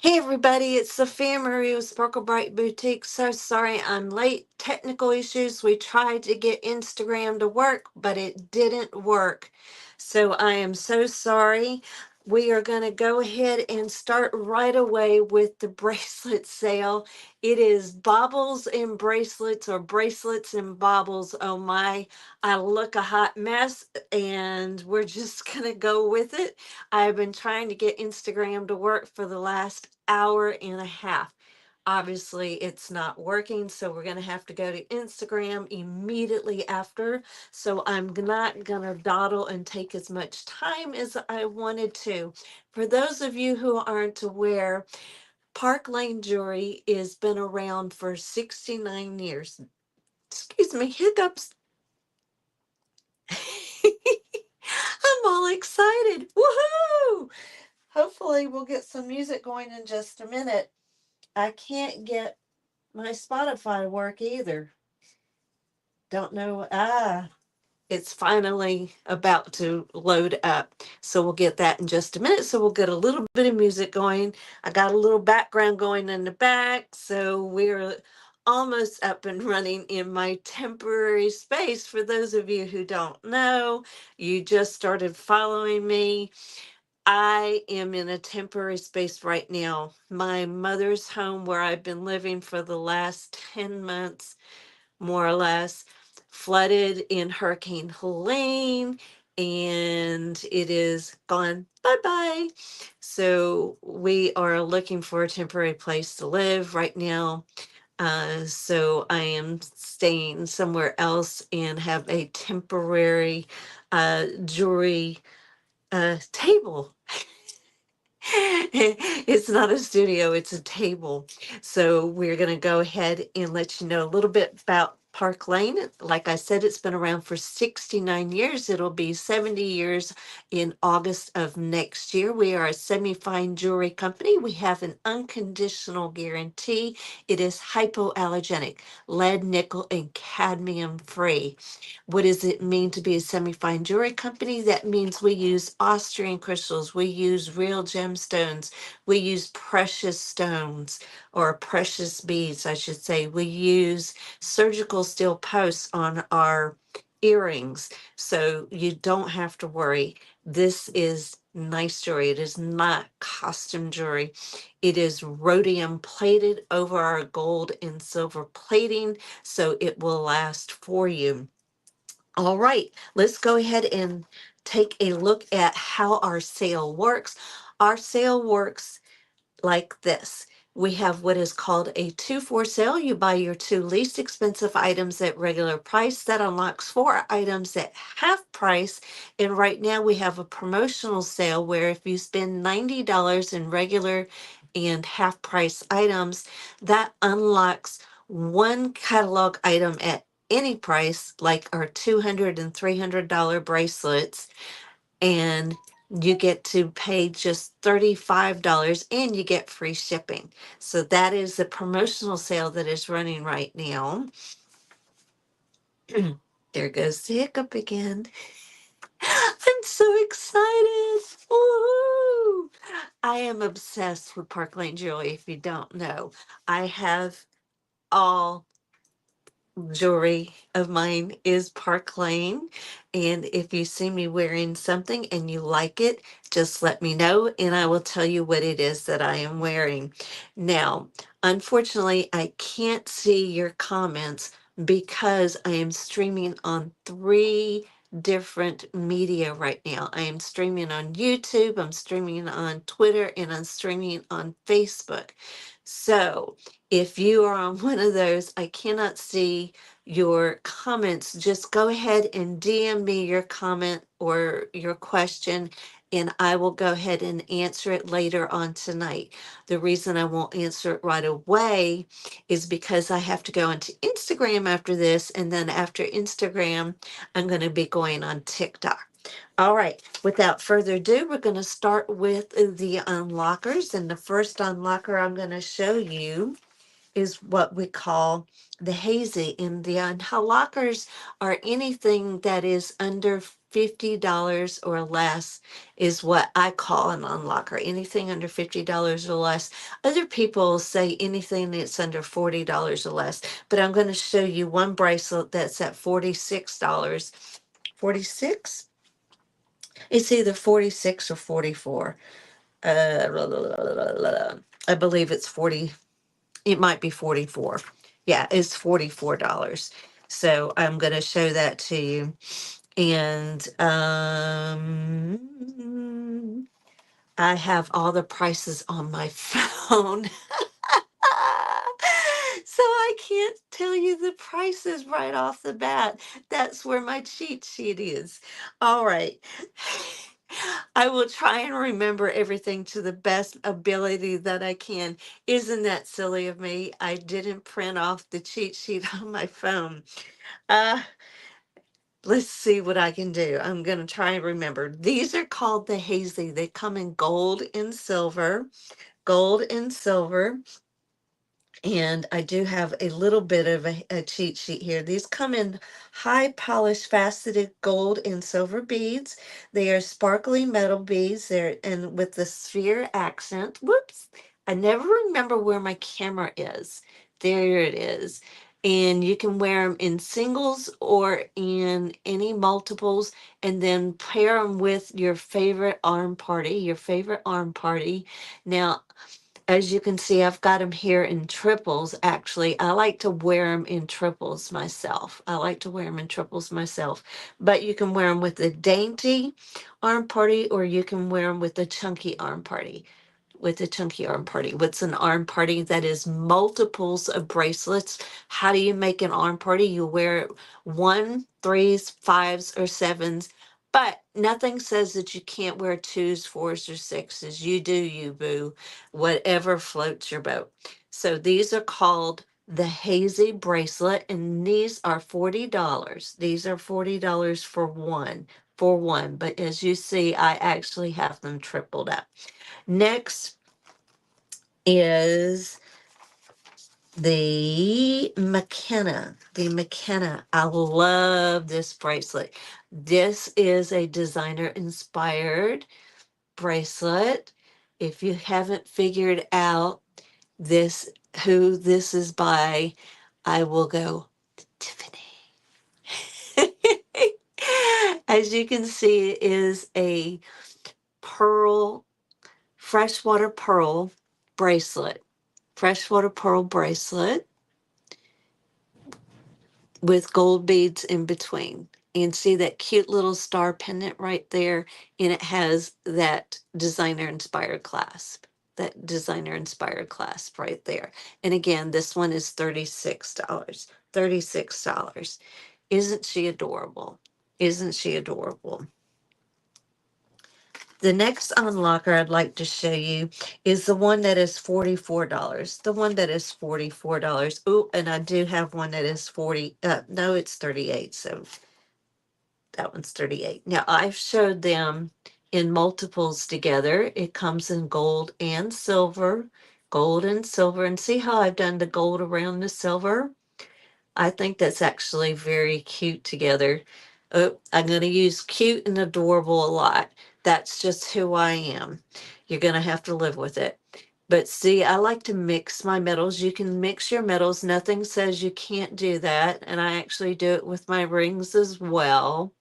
Hey everybody, it's Sophia Marie with Sparkle Bright Boutique. So sorry I'm late. Technical issues. We tried to get Instagram to work, but it didn't work. So I am so sorry. We are going to go ahead and start right away with the bracelet sale. It is baubles and bracelets, or bracelets and baubles. Oh my, I look a hot mess, and we're just going to go with it. I've been trying to get Instagram to work for the last hour and a half. Obviously, it's not working, so we're going to have to go to Instagram immediately after. So I'm not going to dawdle and take as much time as I wanted to. For those of you who aren't aware, Park Lane Jewelry has been around for 69 years. Excuse me, hiccups. I'm all excited. Woohoo! Hopefully, we'll get some music going in just a minute. I can't get my Spotify work either. Don't know. It's finally about to load up. So we'll get that in just a minute. So we'll get a little bit of music going. I got a little background going in the back. So we're almost up and running in my temporary space. For those of you who don't know, you just started following me. I am in a temporary space right now. My mother's home, where I've been living for the last 10 months, more or less, flooded in Hurricane Helene, and it is gone bye bye. So we are looking for a temporary place to live right now. So I am staying somewhere else and have a temporary jewelry table. It's not a studio, it's a table. So we're going to go ahead and let you know a little bit about Park Lane. Like I said, it's been around for 69 years. It'll be 70 years in August of next year. We are a semi-fine jewelry company. We have an unconditional guarantee. It is hypoallergenic, lead, nickel, and cadmium free. What does it mean to be a semi-fine jewelry company? That means we use Austrian crystals, we use real gemstones, we use precious stones, or precious beads, I should say. We use surgical steel posts on our earrings, so you don't have to worry. This is nice jewelry. It is not costume jewelry. It is rhodium plated over our gold and silver plating, so it will last for you. All right, let's go ahead and take a look at how our sale works. Our sale works like this. We have what is called a 2-for sale. You buy your two least expensive items at regular price. That unlocks four items at half price. And right now we have a promotional sale where if you spend $90 in regular and half price items, that unlocks one catalog item at any price, like our $200 and $300 bracelets, and you get to pay just $35 and you get free shipping. So that is the promotional sale that is running right now. There goes the hiccup again. I'm so excited. Woohoo! I am obsessed with Park Lane Jewelry, if you don't know. I have all jewelry of mine is Park Lane. And if you see me wearing something and you like it, just let me know and I will tell you what it is that I am wearing. Now, unfortunately, I can't see your comments because I am streaming on three different media right now. I am streaming on YouTube, I'm streaming on Twitter, and I'm streaming on Facebook. So, if you are on one of those, I cannot see your comments. Just go ahead and DM me your comment or your question, and I will go ahead and answer it later on tonight. The reason I won't answer it right away is because I have to go onto Instagram after this, and then after Instagram, I'm going to be going on TikTok. All right, without further ado, we're going to start with the unlockers. And the first unlocker I'm going to show you is what we call the hazy. And the unlockers are anything that is under $50 or less is what I call an unlocker. Anything under $50 or less. Other people say anything that's under $40 or less. But I'm going to show you one bracelet that's at $46. 46? It's either 46 or 44. I believe it's 40. It might be 44. Yeah, it's $44. So I'm going to show that to you. And I have all the prices on my phone. So I can't tell you the prices right off the bat. That's where my cheat sheet is. All right. I will try and remember everything to the best ability that I can. Isn't that silly of me? I didn't print off the cheat sheet on my phone. Uh, let's see what I can do. I'm going to try and remember. These are called the hazy. They come in gold and silver. Gold and silver. And I do have a little bit of a cheat sheet here. These come in high polished faceted gold and silver beads. They are sparkly metal beads. They're and with the sphere accent. Whoops. I never remember where my camera is. There it is. And you can wear them in singles or in any multiples, and then pair them with your favorite arm party, Now, as you can see, I've got them here in triples. Actually, I like to wear them in triples myself. But you can wear them with a dainty arm party, or you can wear them with a chunky arm party. What's an arm party? That is multiples of bracelets. How do you make an arm party? You wear one, threes, fives, or sevens. But nothing says that you can't wear twos, fours, or sixes. You do, you boo. Whatever floats your boat. So these are called the hazy bracelet, and these are $40. These are $40 for one. But as you see, I actually have them tripled up. Next is the McKenna. I love this bracelet. This is a designer inspired bracelet. If you haven't figured out this who this is by, I will go, Tiffany. As you can see, it is a pearl, freshwater pearl bracelet. Freshwater pearl bracelet with gold beads in between. And see that cute little star pendant right there? And it has that designer inspired clasp. Right there. And again, this one is $36. $36. Isn't she adorable? Isn't she adorable? The next unlocker I'd like to show you is the one that is $44. The one that is $44. Oh, and I do have one that is 40. No, it's 38. So that one's 38. Now I've showed them in multiples together. It comes in gold and silver. Gold and silver. And see how I've done the gold around the silver? I think that's actually very cute together. Oh, I'm going to use cute and adorable a lot. That's just who I am. You're going to have to live with it. But see, I like to mix my metals. You can mix your metals. Nothing says you can't do that. And I actually do it with my rings as well.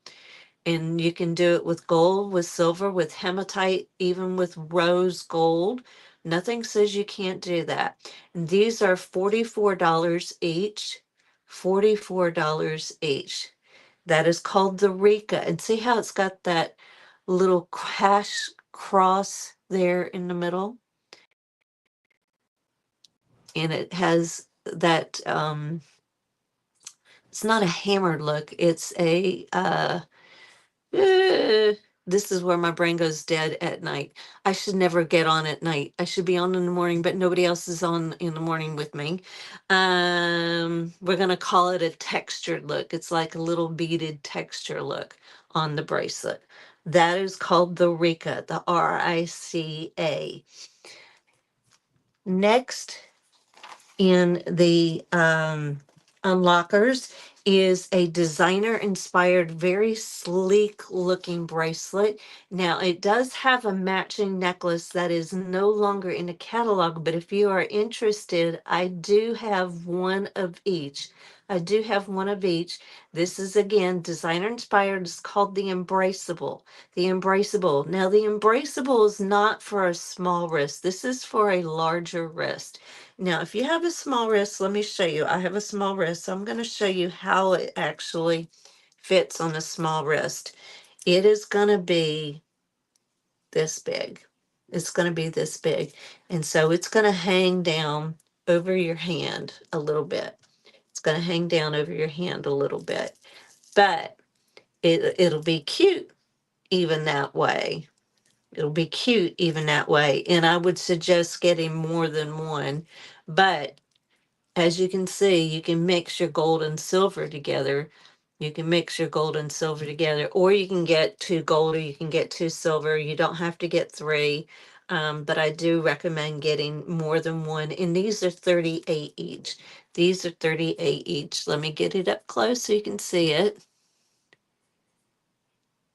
And you can do it with gold, with silver, with hematite, even with rose gold. Nothing says you can't do that. And these are $44 each. $44 each. That is called the Rika. And see how it's got that little hash cross there in the middle? And it has that, it's not a hammered look. It's a, Eh, this is where my brain goes dead at night. I should never get on at night. I should be on in the morning, but nobody else is on in the morning with me. We're gonna call it a textured look. It's like a little beaded texture look on the bracelet. That is called the Rika, the Rica. Next in the unlockers is a designer inspired, very sleek looking bracelet. Now, it does have a matching necklace that is no longer in the catalog, but if you are interested, I do have one of each. I do have one of each. This is again designer inspired. It's called the Embraceable. The Embraceable. Now, the Embraceable is not for a small wrist. This is for a larger wrist. Now, if you have a small wrist, let me show you. I have a small wrist, so I'm going to show you how it actually fits on a small wrist. It is going to be this big. It's going to be this big. And so it's going to hang down over your hand a little bit. It's going to hang down over your hand a little bit. But it'll be cute even that way. It'll be cute even that way. And I would suggest getting more than one. But as you can see, you can mix your gold and silver together. You can mix your gold and silver together, or you can get two gold or you can get two silver. You don't have to get three, but I do recommend getting more than one. And these are 38 each. These are 38 each. Let me get it up close so you can see it.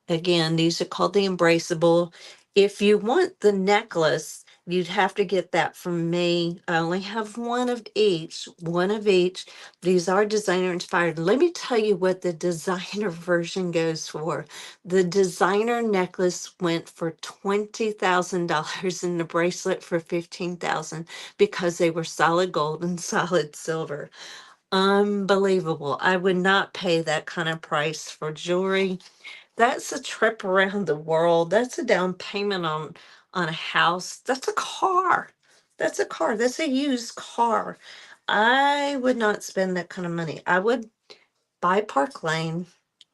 Again, these are called the Embraceable. If you want the necklace, you'd have to get that from me. I only have one of each, one of each. These are designer inspired. Let me tell you what the designer version goes for. The designer necklace went for $20,000 and the bracelet for $15,000 because they were solid gold and solid silver. Unbelievable. I would not pay that kind of price for jewelry. That's a trip around the world. That's a down payment on a house. That's a car. That's a car. That's a used car. I would not spend that kind of money. I would buy Park Lane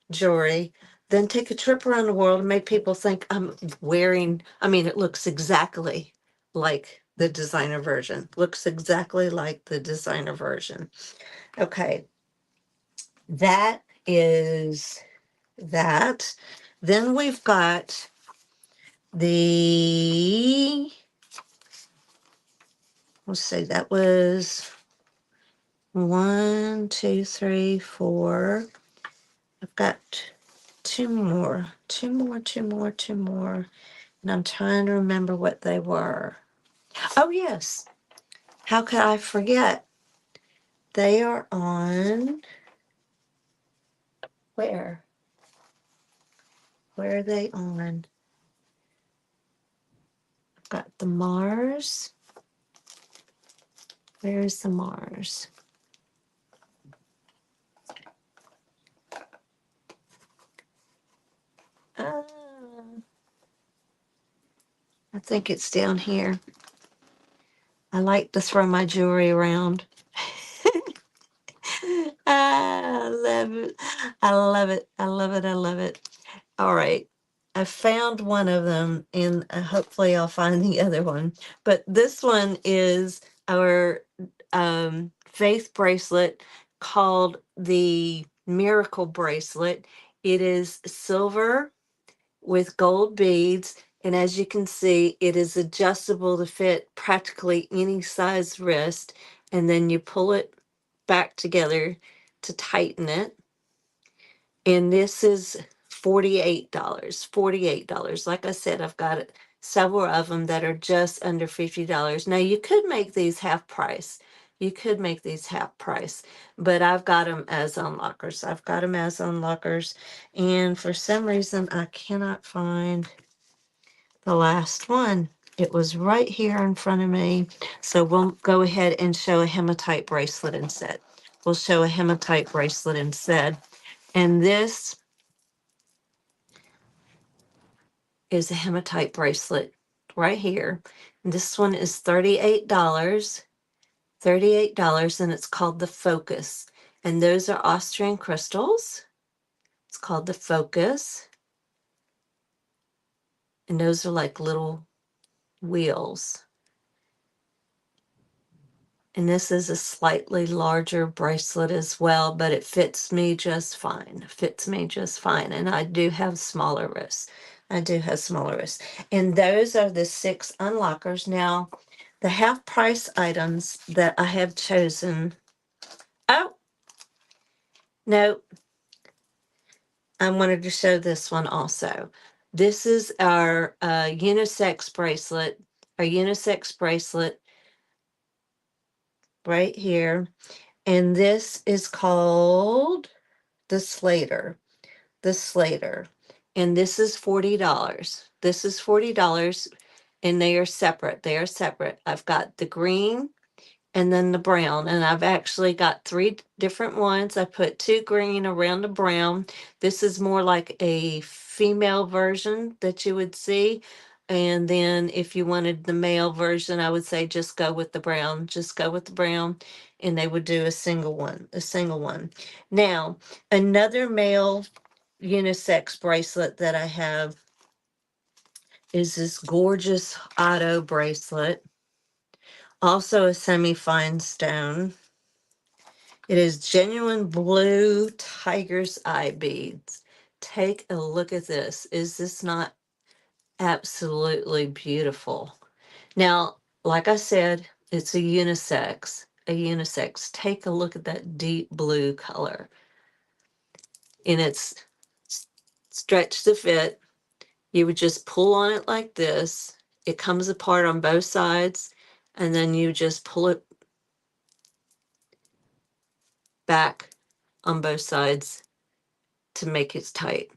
jewelry, then take a trip around the world and make people think I'm wearing, I mean, it looks exactly like the designer version. Looks exactly like the designer version. Okay. That is that. Then we've got the, let's see, that was one, two, three, four. I've got two more. And I'm trying to remember what they were. Oh, yes. How could I forget? They are on, where? Where are they on? I've got the Mars. Where's the Mars? Uh, I think it's down here. I like to throw my jewelry around. I love it. I love it. I love it. I love it. All right. I found one of them and hopefully I'll find the other one. But this one is our faith bracelet called the Miracle Bracelet. It is silver with gold beads. And as you can see, it is adjustable to fit practically any size wrist. And then you pull it back together to tighten it. And this is $48. $48. Like I said, I've got several of them that are just under $50. Now, you could make these half price. You could make these half price, but I've got them as unlockers. I've got them as unlockers. And for some reason, I cannot find the last one. It was right here in front of me. So we'll go ahead and show a hematite bracelet instead. We'll show a hematite bracelet instead. And this is a hematite bracelet right here. And this one is $38. $38, and it's called the Focus. And those are Austrian crystals. It's called the Focus. And those are like little wheels. And this is a slightly larger bracelet as well, but it fits me just fine. Fits me just fine. And I do have smaller wrists. I do have smaller wrists. And those are the 6 unlockers. Now, The half price items that I have chosen. Oh, no, I wanted to show this one also. This is our unisex bracelet, our unisex bracelet right here. And this is called the Slater. The Slater. And this is $40. This is $40 and they are separate. They are separate. I've got the green and then the brown. And I've actually got three different ones. I put two green around the brown. This is more like a female version that you would see. And then if you wanted the male version, I would say just go with the brown. Just go with the brown. And they would do a single one, a single one. Now, another male unisex bracelet that I have is this gorgeous Otto bracelet, also a semi-fine stone. It is genuine blue tiger's eye beads. Take a look at this. Is this not absolutely beautiful? Now, like I said, it's a unisex. A unisex. Take a look at that deep blue color. And it's stretched to fit. You would just pull on it like this. It comes apart on both sides, and then you just pull it back on both sides to make it tight.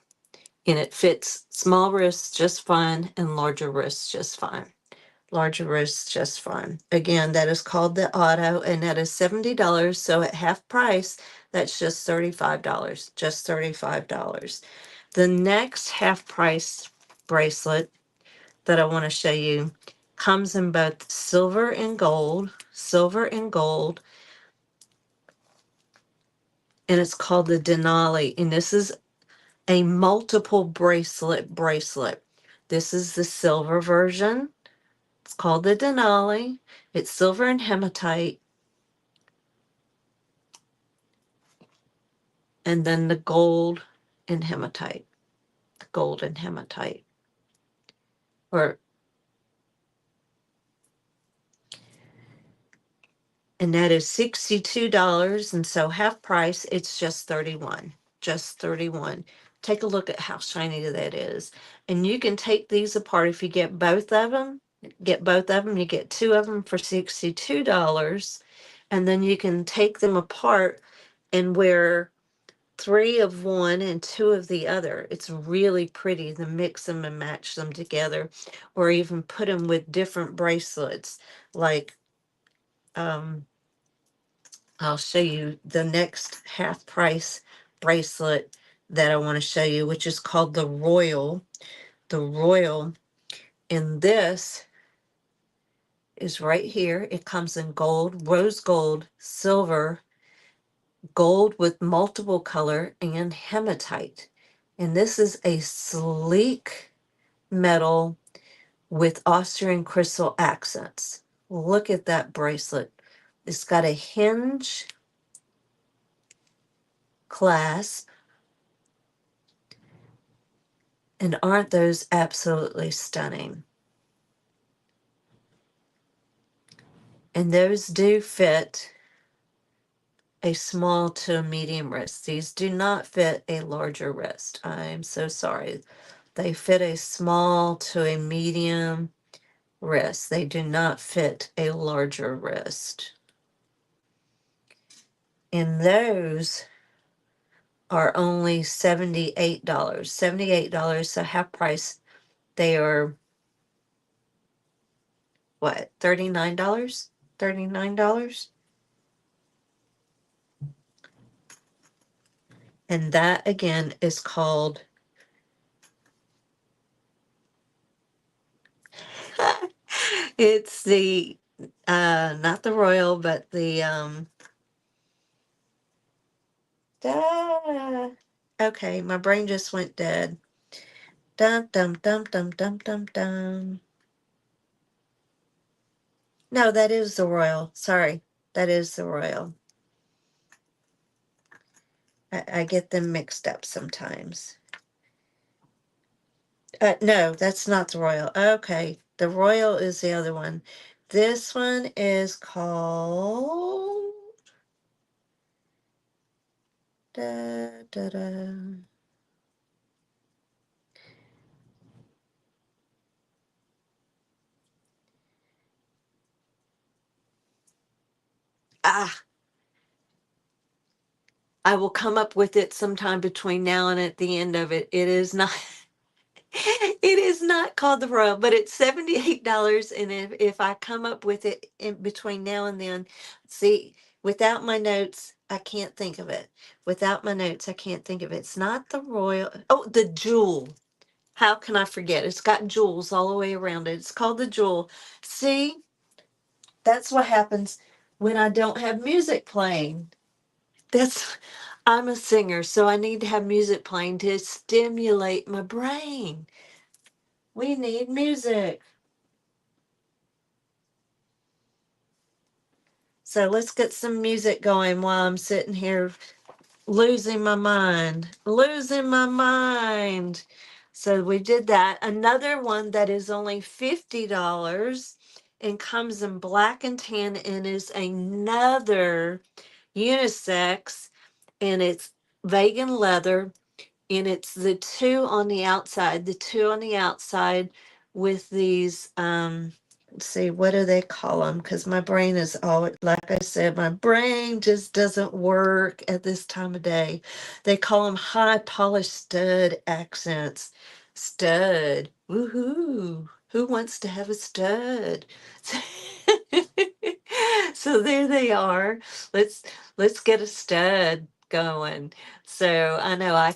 And it fits small wrists just fine and larger wrists just fine. Larger wrists just fine. Again, that is called the Auto, and that is $70. So at half price, that's just $35. Just $35. The next half price bracelet that I want to show you comes in both silver and gold, and it's called the Denali. And this is a multiple bracelet. This is the silver version. It's called the Denali. It's silver and hematite. And then the gold and hematite. Gold and hematite. Or and that is $62. And so half price, it's just 31. Just 31. Take a look at how shiny that is. And you can take these apart if you get both of them. Get both of them. You get two of them for $62. And then you can take them apart and wear three of one and two of the other. It's really pretty to mix them and match them together, or even put them with different bracelets. Like, I'll show you the next half price bracelet that I want to show you, which is called the Royal. The Royal. And this is right here. It comes in gold, rose gold, silver, gold with multiple color, and hematite. And this is a sleek metal with Austrian crystal accents. Look at that bracelet. It's got a hinge clasp. And aren't those absolutely stunning? And those do fit a small to a medium wrist. These do not fit a larger wrist. I'm so sorry. They fit a small to a medium wrist. They do not fit a larger wrist. And those are only $78. $78, so half price, they are what, $39? $39? And that again is called it's the not the royal, but the da, okay, my brain just went dead. Dum dum dum dum dum dum dum. No, that is the royal. Sorry. That is the royal. I get them mixed up sometimes. No, that's not the royal. Okay. The royal is the other one. This one is called da, da, da. Ah, I will come up with it sometime between now and at the end of it. It is not it is not called the Royal, but it's $78. And if I come up with it in between now and then, see, without my notes, I can't think of it. Without my notes, I can't think of it. It's not the Royal. Oh, the Jewel. How can I forget? It's got jewels all the way around it. It's called the Jewel. See, that's what happens when I don't have music playing. That's I'm a singer, so I need to have music playing to stimulate my brain. We need music. So let's get some music going while I'm sitting here losing my mind. Losing my mind. So we did that. Another one that is only $50 and comes in black and tan and is another unisex, and it's vegan leather, and it's the two on the outside with these let's see, what do they call them? Because my brain is always, like I said, my brain just doesn't work at this time of day. They call them high polished stud accents. Stud, woohoo, who wants to have a stud? So there they are. Let's get a stud going. So I know I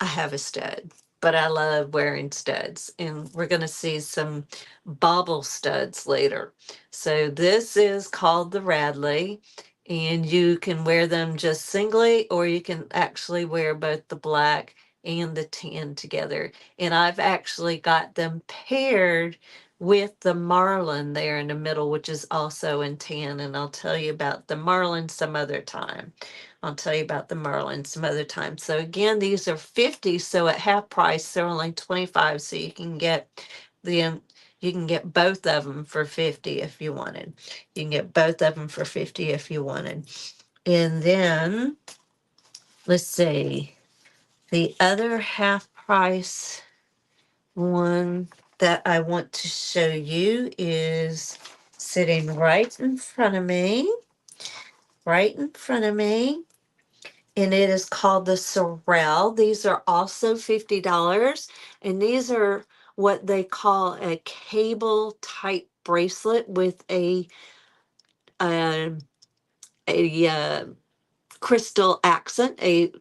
have a stud, but I love wearing studs, and we're going to see some bauble studs later. So this is called the Radley, and you can wear them just singly, or you can actually wear both the black and the tan together. And I've actually got them paired with the marlin there in the middle, which is also in tan, and I'll tell you about the marlin some other time. I'll tell you about the Merlin some other time. So again, these are 50, so at half price they're only 25, so the you can get both of them for 50 if you wanted. You can get both of them for 50 if you wanted. And then let's see. The other half price one that I want to show you is sitting right in front of me. Right in front of me, and it is called the Sorrel. These are also $50, and these are what they call a cable type bracelet with uh, a crystal accent, a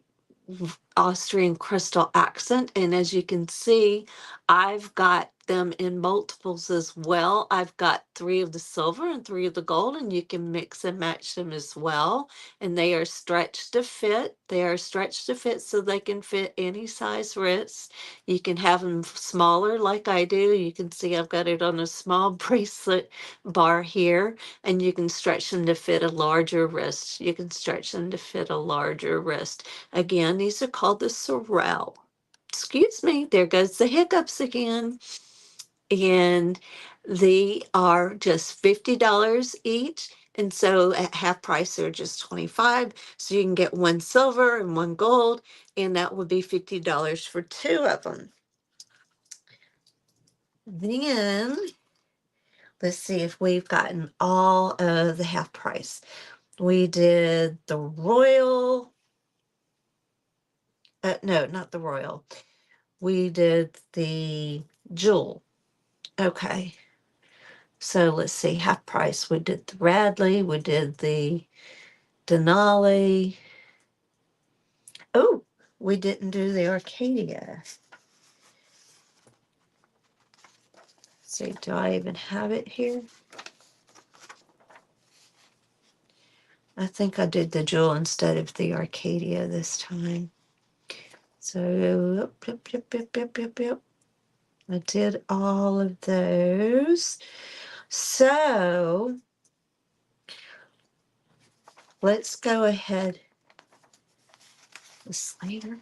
Austrian crystal accent. And as you can see, I've got them in multiples as well. I've got 3 of the silver and 3 of the gold, and you can mix and match them as well. And they are stretched to fit. They are stretched to fit so they can fit any size wrist. You can have them smaller like I do. You can see I've got it on a small bracelet bar here, and you can stretch them to fit a larger wrist. You can stretch them to fit a larger wrist. Again, these are called the sorrel. Excuse me, there goes the hiccups again. And they are just $50 each. And so at half price, they're just 25. So you can get one silver and one gold, and that would be $50 for 2 of them. Then let's see if we've gotten all of the half price. We did the Royal. No, not the Royal. We did the Jewel. Okay. So let's see, half price. We did the Radley, we did the Denali. Oh, we didn't do the Arcadia. Let's see, do I even have it here? I think I did the Jewel instead of the Arcadia this time. So, yep. I did all of those. So, let's go ahead. The Slater.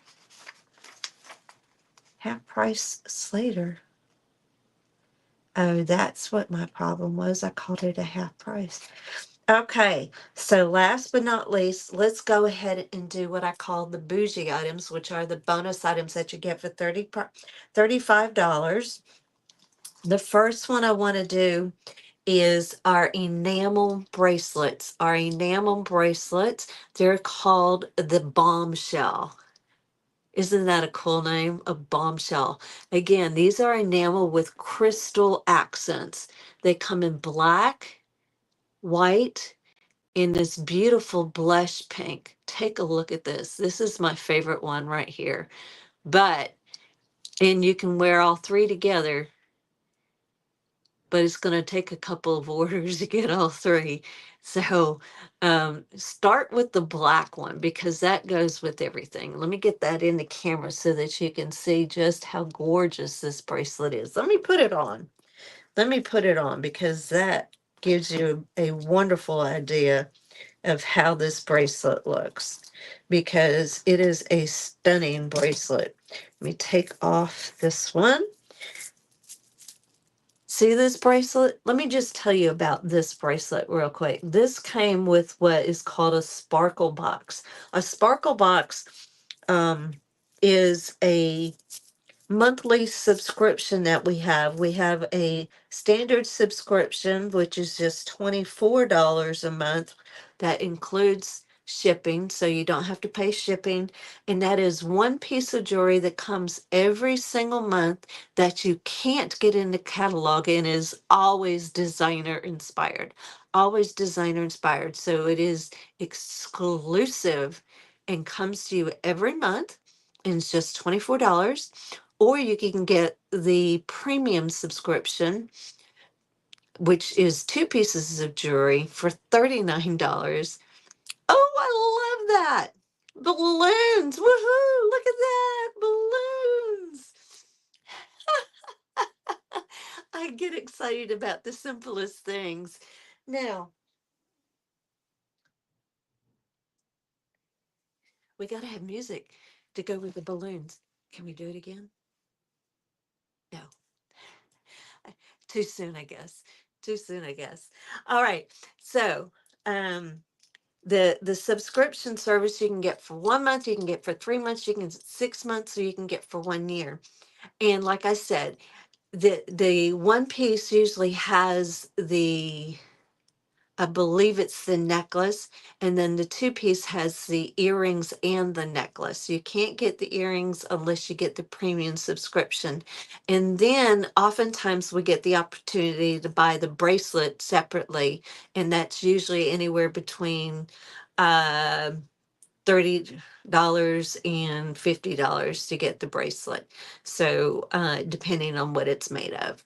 Half price Slater. Oh, that's what my problem was. I called it a half price. Okay, so last but not least, let's go ahead and do what I call the bougie items, which are the bonus items that you get for $35. The first one I want to do is our enamel bracelets. Our enamel bracelets, they're called the Bombshell. Isn't that a cool name? A Bombshell. Again, these are enamel with crystal accents. They come in black, white, in this beautiful blush pink. Take a look at this. This is my favorite one right here. But, and you can wear all three together, but it's going to take a couple of orders to get all three. So start with the black one because that goes with everything. Let me get that in the camera so that you can see just how gorgeous this bracelet is. Let me put it on. Let me put it on because that gives you a wonderful idea of how this bracelet looks because it is a stunning bracelet. Let me take off this one. See this bracelet? Let me just tell you about this bracelet real quick. This came with what is called a sparkle box. A sparkle box um, is a monthly subscription that we have. We have a standard subscription, which is just $24 a month. That includes shipping, so you don't have to pay shipping. And that is one piece of jewelry that comes every single month that you can't get in the catalog and is always designer inspired. Always designer inspired. So it is exclusive and comes to you every month. And it's just $24, or you can get the premium subscription, which is two pieces of jewelry for $39. Oh, I love that. Balloons. Woohoo. Look at that. Balloons. I get excited about the simplest things. Now, we got to have music to go with the balloons. Can we do it again? No. Too soon, I guess. Too soon, I guess. All right. So, um, the subscription service you can get for 1 month, you can get for 3 months, you can 6 months, or you can get for 1 year. And like I said, the one piece usually has the, I believe it's the necklace, and then the two piece has the earrings and the necklace. You can't get the earrings unless you get the premium subscription. And then oftentimes we get the opportunity to buy the bracelet separately, and that's usually anywhere between uh, $30 and $50 to get the bracelet. So depending on what it's made of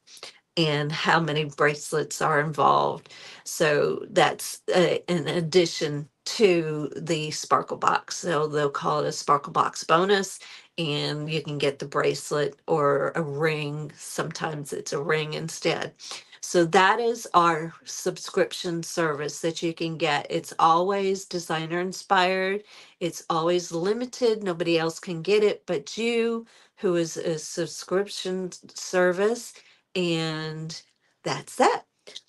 and how many bracelets are involved. So that's an addition to the sparkle box. So they'll call it a sparkle box bonus, and you can get the bracelet or a ring. Sometimes it's a ring instead. So that is our subscription service that you can get. It's always designer inspired. It's always limited. Nobody else can get it but you, who is a subscription service, and that's that.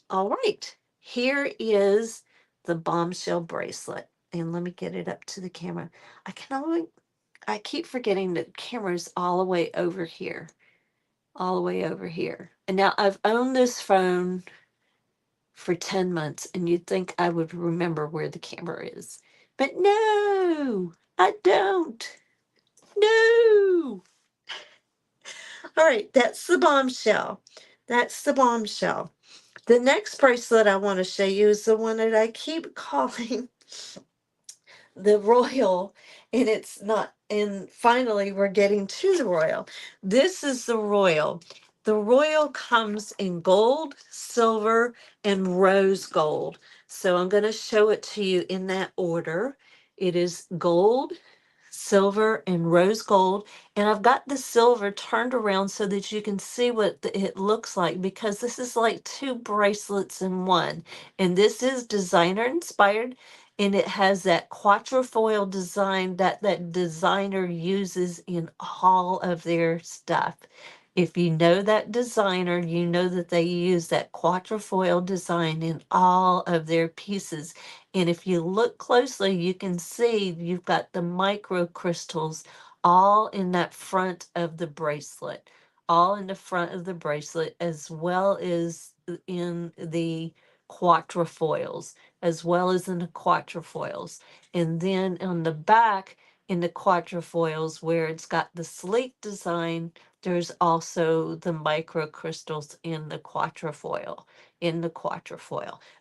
All right. Here is the bombshell bracelet. And let me get it up to the camera. I keep forgetting that camera's all the way over here. All the way over here. And now I've owned this phone for 10 months, and you'd think I would remember where the camera is. But no, I don't. No. All right, that's the bombshell. That's the bombshell. The next bracelet I want to show you is the one that I keep calling the Royal, and it's not. And finally, we're getting to the Royal. This is the Royal. The Royal comes in gold, silver, and rose gold. So I'm going to show it to you in that order. It is gold, silver, and rose gold. And I've got the silver turned around so that you can see what it looks like, because this is like two bracelets in one. And this is designer inspired, and it has that quatrefoil design that that designer uses in all of their stuff. If you know that designer, you know that they use that quatrefoil design in all of their pieces. And if you look closely, you can see you've got the micro crystals all in that front of the bracelet, all in the front of the bracelet, as well as in the quatrefoils, as well as in the quatrefoils. And then on the back, in the quatrefoils, where it's got the sleek design, there's also the microcrystals in the quatrefoil.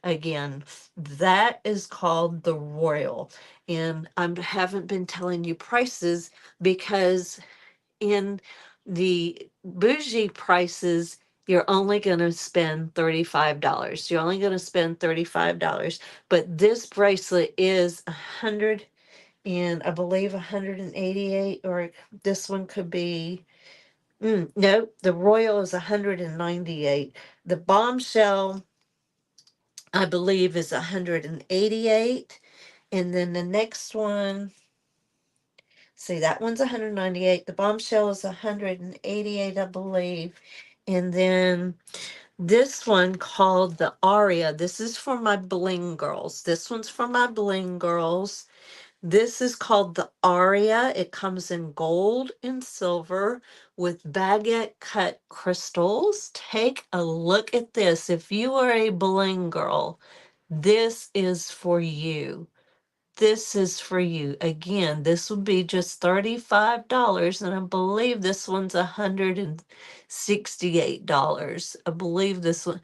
Again, that is called the Royal. And I haven't been telling you prices because in the bougie prices, you're only going to spend $35. You're only going to spend $35. But this bracelet is 100 and I believe 188, or this one could be. No, the Royal is 198. The Bombshell, I believe, is 188. And then the next one, see, that one's 198. The Bombshell is 188, I believe. And then this one called the Aria. This is for my bling girls. This one's for my bling girls. This is called the Aria. It comes in gold and silver with baguette cut crystals. Take a look at this. If you are a bling girl, this is for you. This is for you. Again, this would be just $35, and I believe this one's $168. I believe this one.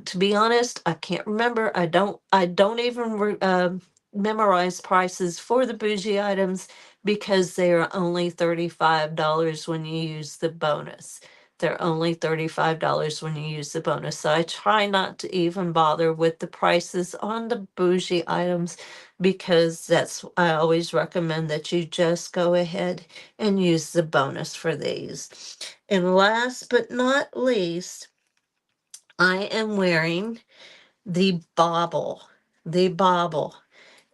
To be honest, I can't remember. I don't even memorize prices for the bougie items because they are only $35 when you use the bonus. They're only $35 when you use the bonus. So I try not to even bother with the prices on the bougie items because I always recommend that you just go ahead and use the bonus for these. And last but not least, I am wearing the bauble. The bauble.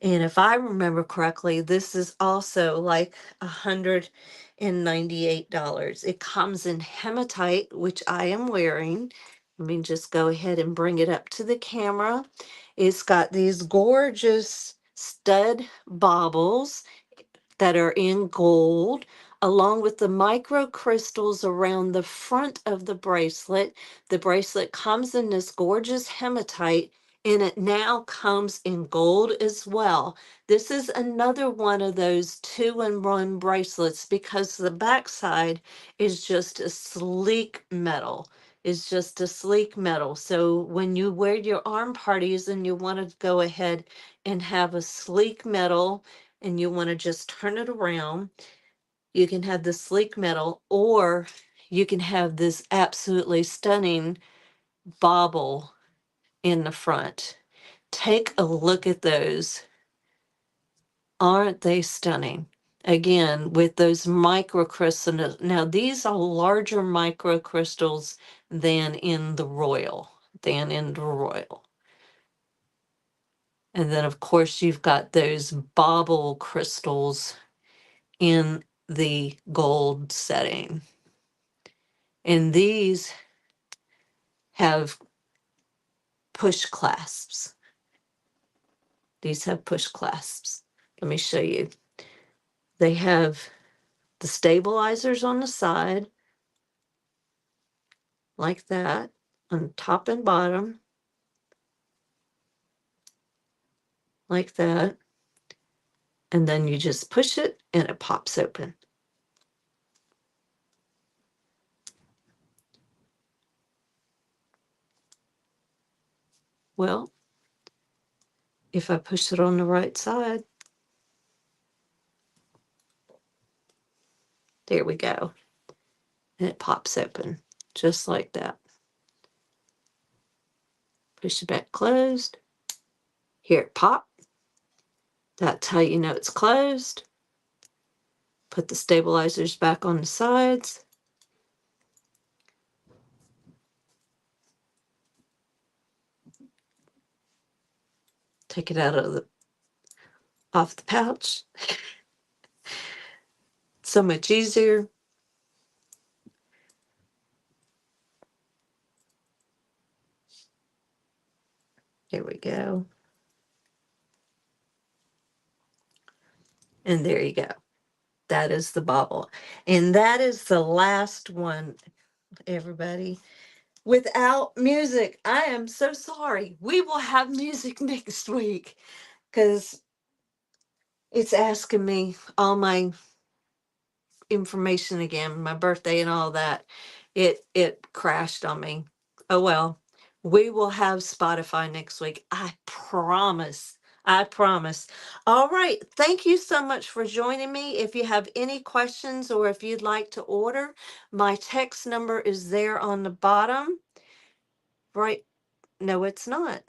And if I remember correctly, this is also like $198. It comes in hematite, which I am wearing. Let me just go ahead and bring it up to the camera. It's got these gorgeous stud baubles that are in gold, along with the micro crystals around the front of the bracelet. The bracelet comes in this gorgeous hematite, and it now comes in gold as well. This is another one of those two-in-one bracelets because the backside is just a sleek metal. Is just a sleek metal. So when you wear your arm parties and you want to go ahead and have a sleek metal and you want to just turn it around, you can have the sleek metal, or you can have this absolutely stunning bauble in the front. Take a look at those. Aren't they stunning? Again, with those microcrystals. Now, these are larger microcrystals than in the Royal, than in the Royal. And then, of course, you've got those bauble crystals in the gold setting. And these have push clasps. These have push clasps. Let me show you. They have the stabilizers on the side, like that, on top and bottom, like that. And then you just push it and it pops open. Well, if I push it on the right side, there we go. And it pops open just like that. Push it back closed. Here it pop. That's how you know it's closed. Put the stabilizers back on the sides. Take it out of off the pouch. So much easier. Here we go. And there you go. That is the bauble. And that is the last one, everybody. Without music, I am so sorry. We will have music next week because it's asking me all my information again, my birthday and all that. It crashed on me. Oh well. We will have Spotify next week. I promise. I promise. All right. Thank you so much for joining me. If you have any questions or if you'd like to order, my text number is there on the bottom. Right. No, it's not.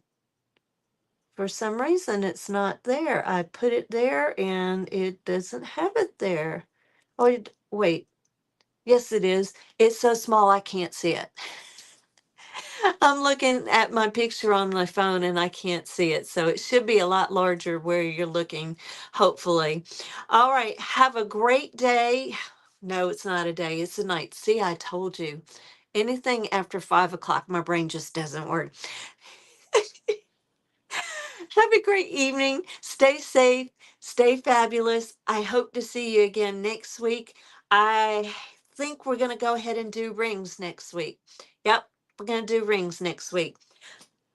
For some reason, it's not there. I put it there and it doesn't have it there. Oh, wait. Yes, it is. It's so small I can't see it. I'm looking at my picture on my phone and I can't see it. So it should be a lot larger where you're looking, hopefully. All right. Have a great day. No, it's not a day. It's a night. See, I told you. Anything after 5 o'clock, my brain just doesn't work. Have a great evening. Stay safe. Stay fabulous. I hope to see you again next week. I think we're going to go ahead and do rings next week. Yep, we're going to do rings next week.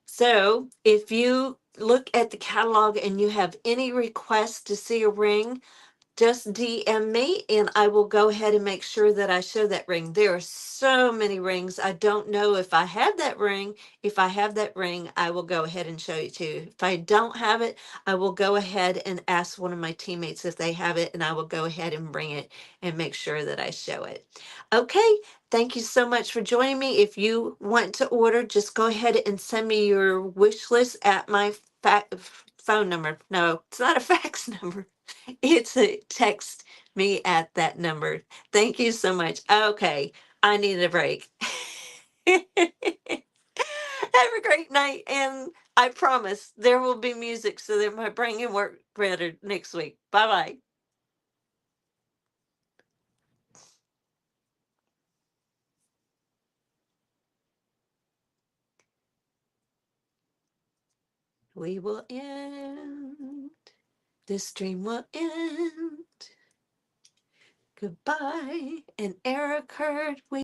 So if you look at the catalog and you have any requests to see a ring, just DM me and I will go ahead and make sure that I show that ring. There are so many rings. I don't know if I have that ring. If I have that ring, I will go ahead and show it to you. If I don't have it, I will go ahead and ask one of my teammates if they have it and I will go ahead and bring it and make sure that I show it. Okay, thank you so much for joining me. If you want to order, just go ahead and send me your wish list at my phone number. No, it's not a fax number. It's a text me at that number. Thank you so much. Okay, I need a break. Have a great night, and I promise there will be music so that my brain can work better next week. Bye bye. We will end. This dream will end. Goodbye. An error occurred. We